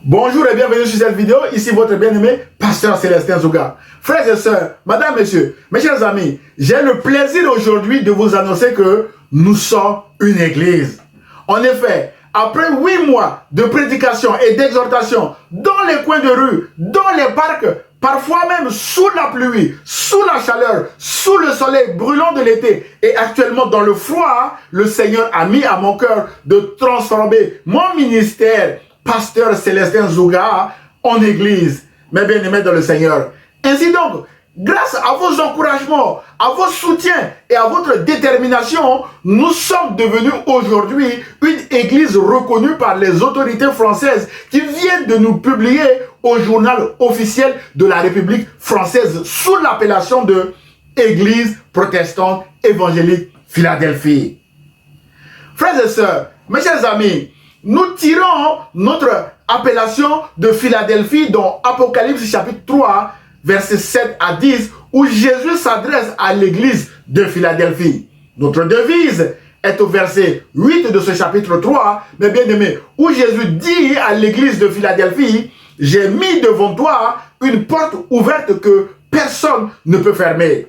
Bonjour et bienvenue sur cette vidéo, ici votre bien-aimé Pasteur Célestin Zouga. Frères et sœurs, madame, messieurs, mes chers amis, j'ai le plaisir aujourd'hui de vous annoncer que nous sommes une église. En effet, après 8 mois de prédication et d'exhortation dans les coins de rue, dans les parcs, parfois même sous la pluie, sous la chaleur, sous le soleil brûlant de l'été et actuellement dans le froid, le Seigneur a mis à mon cœur de transformer mon ministère Pasteur Célestin Zouga en église, mes bien-aimés dans le Seigneur. Ainsi donc, grâce à vos encouragements, à vos soutiens et à votre détermination, nous sommes devenus aujourd'hui une église reconnue par les autorités françaises qui viennent de nous publier au journal officiel de la République française sous l'appellation de Église protestante évangélique Philadelphie. Frères et sœurs, mes chers amis, nous tirons notre appellation de Philadelphie dans Apocalypse chapitre 3, versets 7 à 10, où Jésus s'adresse à l'église de Philadelphie. Notre devise est au verset 8 de ce chapitre 3, mes bien-aimés, où Jésus dit à l'église de Philadelphie, « J'ai mis devant toi une porte ouverte que personne ne peut fermer. »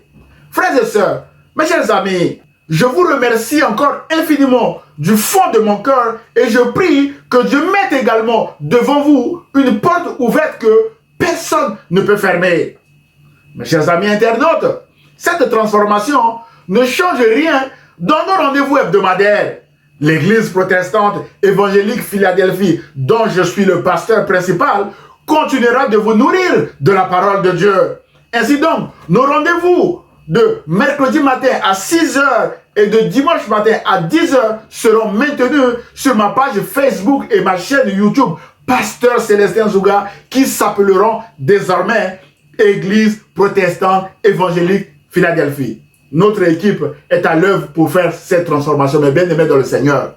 Frères et sœurs, mes chers amis, je vous remercie encore infiniment du fond de mon cœur et je prie que Dieu mette également devant vous une porte ouverte que personne ne peut fermer. Mes chers amis internautes, cette transformation ne change rien dans nos rendez-vous hebdomadaires. L'Église protestante évangélique Philadelphie, dont je suis le pasteur principal, continuera de vous nourrir de la parole de Dieu. Ainsi donc, nos rendez-vous de mercredi matin à 6 h et de dimanche matin à 10 h seront maintenus sur ma page Facebook et ma chaîne YouTube Pasteur Célestin Zouga qui s'appelleront désormais Église protestante évangélique Philadelphie. Notre équipe est à l'œuvre pour faire cette transformation, mes bien-aimés dans le Seigneur.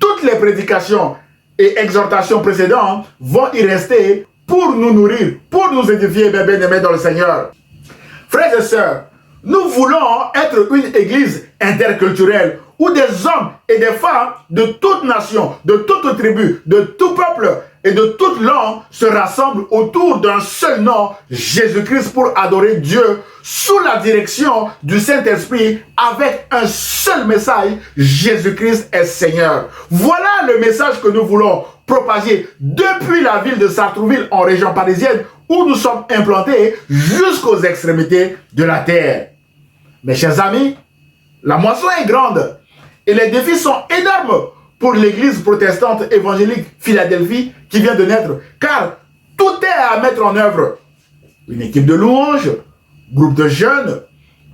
Toutes les prédications et exhortations précédentes vont y rester pour nous nourrir, pour nous édifier, mes bien-aimés dans le Seigneur. Frères et sœurs, nous voulons être une église interculturelle où des hommes et des femmes de toute nation, de toute tribu, de tout peuple et de toute langue se rassemblent autour d'un seul nom, Jésus-Christ, pour adorer Dieu sous la direction du Saint-Esprit avec un seul message, Jésus-Christ est Seigneur. Voilà le message que nous voulons propager depuis la ville de Sartrouville en région parisienne où nous sommes implantés jusqu'aux extrémités de la terre. Mes chers amis, la moisson est grande et les défis sont énormes pour l'église protestante évangélique Philadelphie qui vient de naître, car tout est à mettre en œuvre. Une équipe de louanges, groupe de jeunes,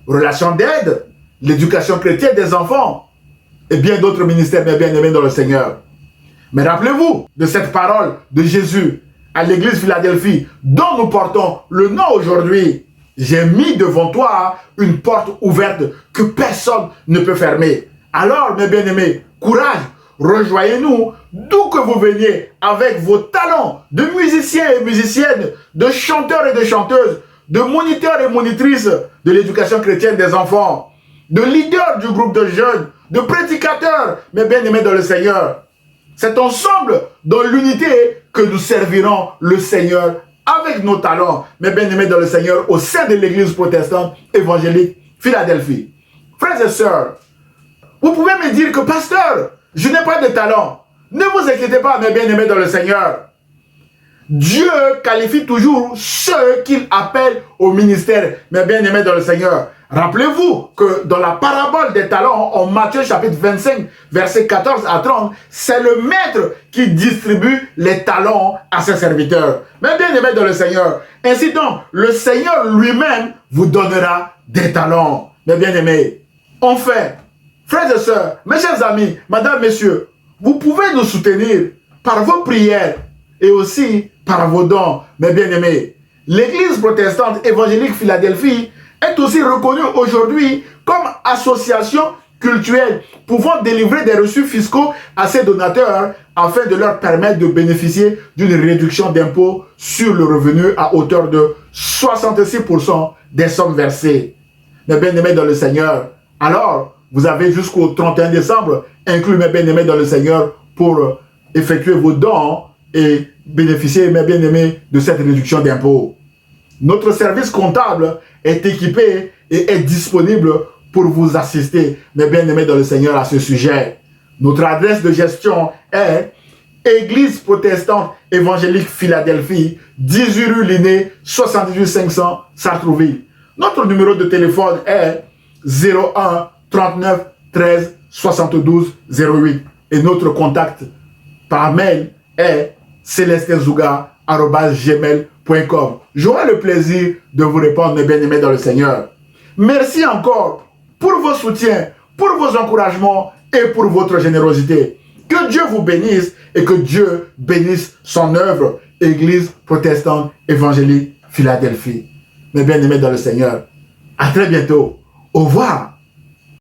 relations d'aide, l'éducation chrétienne des enfants et bien d'autres ministères, mes bien-aimés dans le Seigneur. Mais rappelez-vous de cette parole de Jésus à l'église Philadelphie dont nous portons le nom aujourd'hui. J'ai mis devant toi une porte ouverte que personne ne peut fermer. Alors, mes bien-aimés, courage, rejoignez-nous d'où que vous veniez avec vos talents de musiciens et musiciennes, de chanteurs et de chanteuses, de moniteurs et monitrices de l'éducation chrétienne des enfants, de leaders du groupe de jeunes, de prédicateurs, mes bien-aimés dans le Seigneur. C'est ensemble, dans l'unité, que nous servirons le Seigneur avec nos talents, mes bien-aimés dans le Seigneur, au sein de l'église protestante évangélique Philadelphie. Frères et sœurs, vous pouvez me dire que, pasteur, je n'ai pas de talent. Ne vous inquiétez pas, mes bien-aimés dans le Seigneur. Dieu qualifie toujours ceux qu'il appelle au ministère, mes bien-aimés dans le Seigneur. Rappelez-vous que dans la parabole des talents, en Matthieu chapitre 25, versets 14 à 30, c'est le maître qui distribue les talents à ses serviteurs. Mes bien-aimés dans le Seigneur, ainsi donc, le Seigneur lui-même vous donnera des talents. Mes bien-aimés, enfin, frères et sœurs, mes chers amis, madame, messieurs, vous pouvez nous soutenir par vos prières et aussi par vos dons, mes bien-aimés. L'église protestante évangélique Philadelphie est aussi reconnue aujourd'hui comme association cultuelle pouvant délivrer des reçus fiscaux à ses donateurs afin de leur permettre de bénéficier d'une réduction d'impôt sur le revenu à hauteur de 66% des sommes versées. Mes bien-aimés dans le Seigneur, alors vous avez jusqu'au 31 décembre inclus, mes bien-aimés dans le Seigneur, pour effectuer vos dons et bénéficier, mes bien-aimés, de cette réduction d'impôt. Notre service comptable est équipé et est disponible pour vous assister, mes bien-aimés dans le Seigneur, à ce sujet. Notre adresse de gestion est Église protestante évangélique Philadelphie, 18 rue Linné, 78 500 Sartrouville. Notre numéro de téléphone est 01 39 13 72 08. Et notre contact par mail est celestinzouga@gmail.com. J'aurai le plaisir de vous répondre, mes bien-aimés dans le Seigneur. Merci encore pour vos soutiens, pour vos encouragements et pour votre générosité. Que Dieu vous bénisse et que Dieu bénisse son œuvre, Église protestante évangélique Philadelphie. Mes bien-aimés dans le Seigneur, à très bientôt. Au revoir.